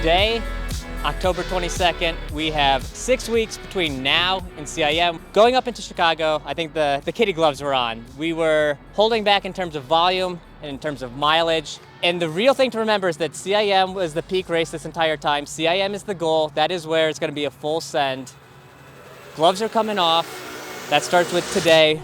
Today, October 22nd, we have 6 weeks between now and CIM. Going up into Chicago, I think the kitty gloves were on. We were holding back in terms of volume and in terms of mileage. And the real thing to remember is that CIM was the peak race this entire time. CIM is the goal. That is where it's going to be a full send. Gloves are coming off. That starts with today.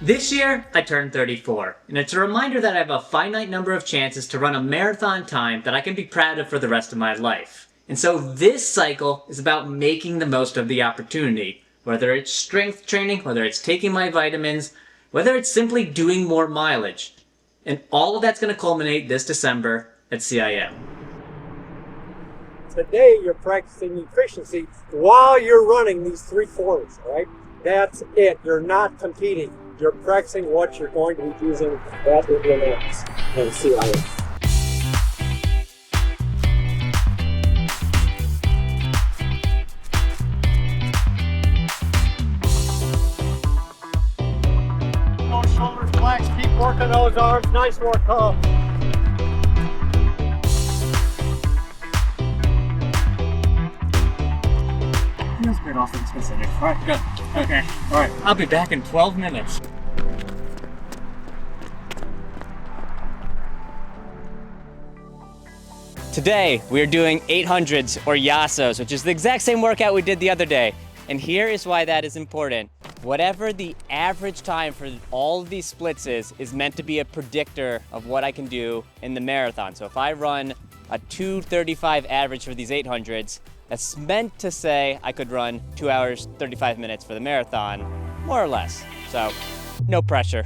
This year, I turned 34, and it's a reminder that I have a finite number of chances to run a marathon time that I can be proud of for the rest of my life. And so this cycle is about making the most of the opportunity, whether it's strength training, whether it's taking my vitamins, whether it's simply doing more mileage. And all of that's going to culminate this December at CIM. Today, you're practicing efficiency while you're running these 3/4s, right? That's it. You're not competing. You're practicing what you're going to be using at the Olympics and CIM. Those shoulders flex. Keep working those arms. Nice work, Carl. Feels good off in specific. All right, good. Okay. All right. I'll be back in 12 minutes. Today, we are doing 800s or Yasos, which is the exact same workout we did the other day. And here is why that is important. Whatever the average time for all of these splits is meant to be a predictor of what I can do in the marathon. So if I run a 2:35 average for these 800s, that's meant to say I could run 2 hours, 35 minutes for the marathon, more or less. So, no pressure.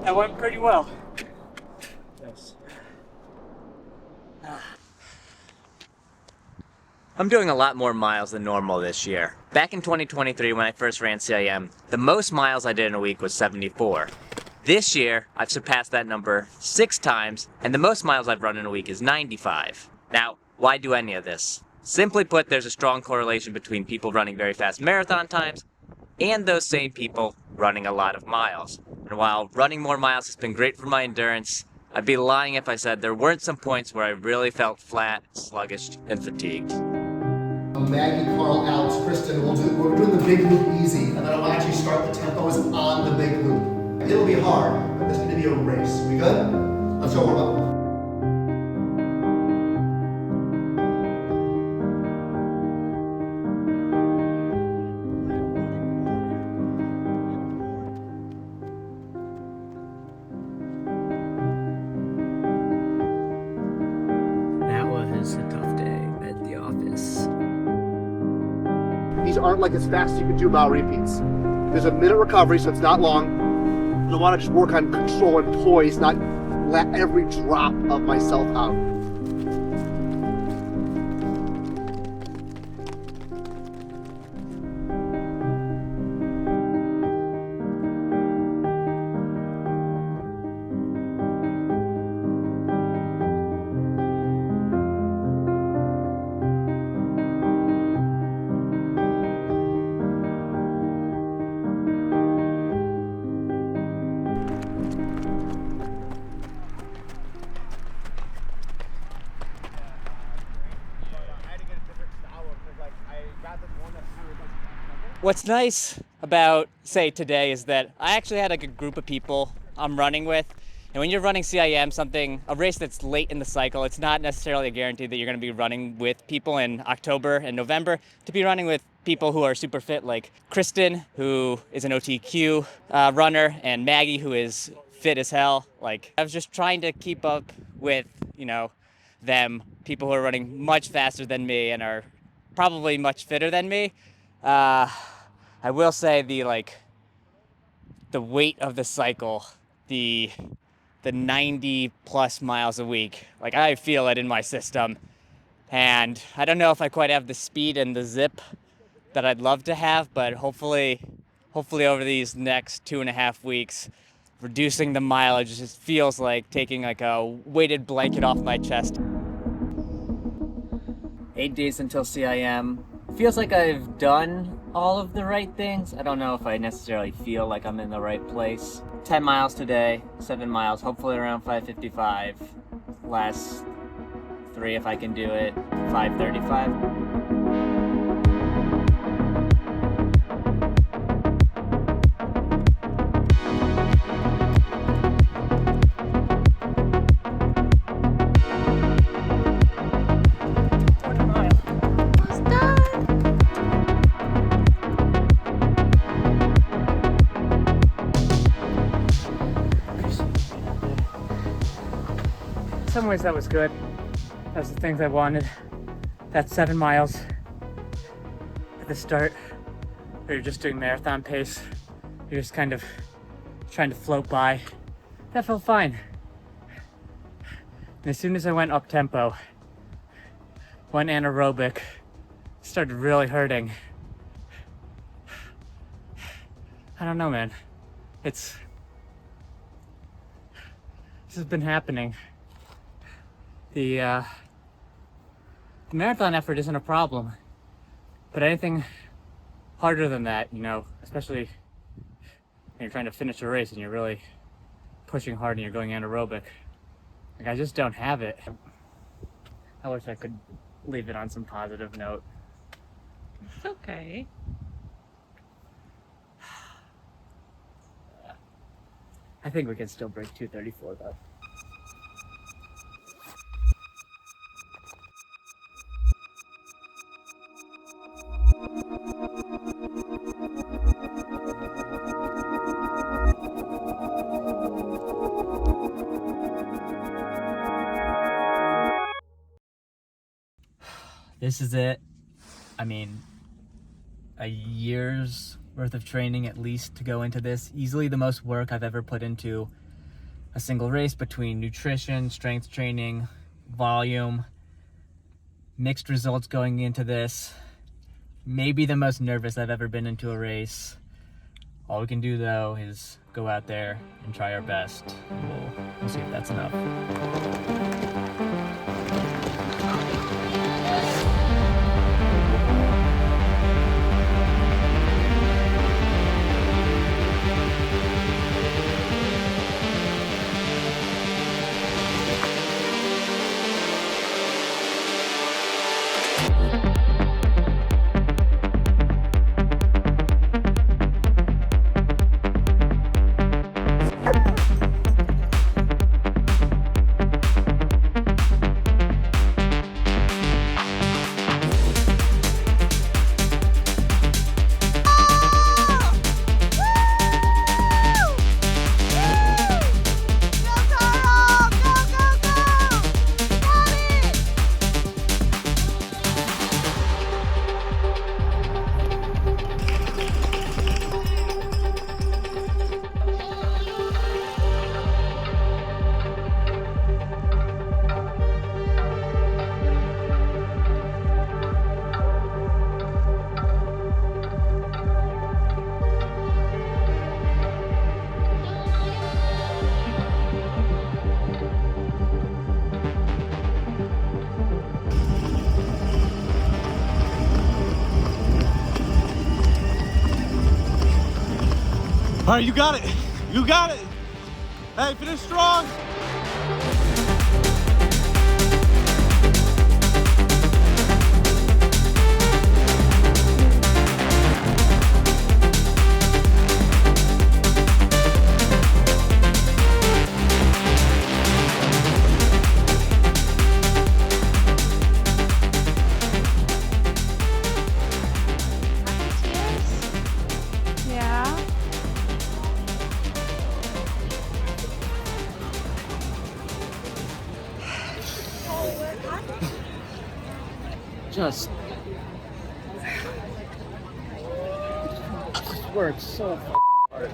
That went pretty well. I'm doing a lot more miles than normal this year. Back in 2023 when I first ran CIM, the most miles I did in a week was 74. This year, I've surpassed that number 6 times, and the most miles I've run in a week is 95. Now, why do any of this? Simply put, there's a strong correlation between people running very fast marathon times and those same people running a lot of miles. And while running more miles has been great for my endurance, I'd be lying if I said there weren't some points where I really felt flat, sluggish, and fatigued. Maggie, Carl, Alex, Kristen, we're doing the big loop easy, and then I'll actually start the tempos on the big loop. It'll be hard, but this is going to be a race. We good? Let's go warm up. That was a tough day at the office. These aren't like as fast as you can do mile repeats. There's a minute recovery, so it's not long. I want to just work on control and poise, not let every drop of myself out. What's nice about, say, today is that I actually had a good group of people I'm running with. And when you're running CIM, a race that's late in the cycle, it's not necessarily a guarantee that you're going to be running with people in October and November. To be running with people who are super fit, like Kristen, who is an OTQ runner, and Maggie, who is fit as hell. Like, I was just trying to keep up with, them, people who are running much faster than me and are probably much fitter than me. I will say the weight of the cycle, the 90 plus miles a week, like I feel it in my system. And I don't know if I quite have the speed and the zip that I'd love to have, but hopefully over these next 2.5 weeks, reducing the mileage just feels like taking like a weighted blanket off my chest. 8 days until CIM. Feels like I've done all of the right things. I don't know if I necessarily feel like I'm in the right place. 10 miles today, 7 miles, hopefully around 5:55. Last 3 if I can do it, 5:35. In some ways that was good. That was the things I wanted. That 7 miles at the start, where you're just doing marathon pace, you're just kind of trying to float by. That felt fine. And as soon as I went up tempo, went anaerobic, started really hurting. I don't know, man. This has been happening. The marathon effort isn't a problem, but anything harder than that, especially when you're trying to finish a race and you're really pushing hard and you're going anaerobic, like I just don't have it. I wish I could leave it on some positive note. It's okay. I think we can still break 2:34 though. This is it. I mean, a year's worth of training at least to go into this. Easily the most work I've ever put into a single race, between nutrition, strength training, volume, mixed results going into this. Maybe the most nervous I've ever been into a race. All we can do though is go out there and try our best. We'll see if that's enough. All right, you got it. You got it. Hey, finish strong. just worked so fucking hard.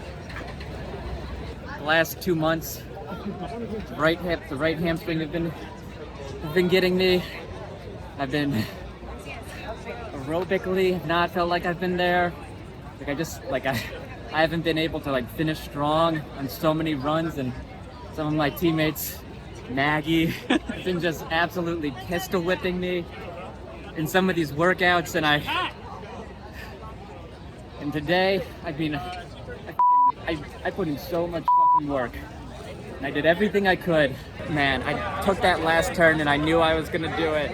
The last 2 months, the right hamstring have been getting me. I've been aerobically not felt like I've been there. I haven't been able to like finish strong on so many runs, and some of my teammates, Maggie, have been just absolutely pistol whipping me in some of these workouts, and today, I mean, I put in so much fucking work. And I did everything I could. Man, I took that last turn and I knew I was gonna do it.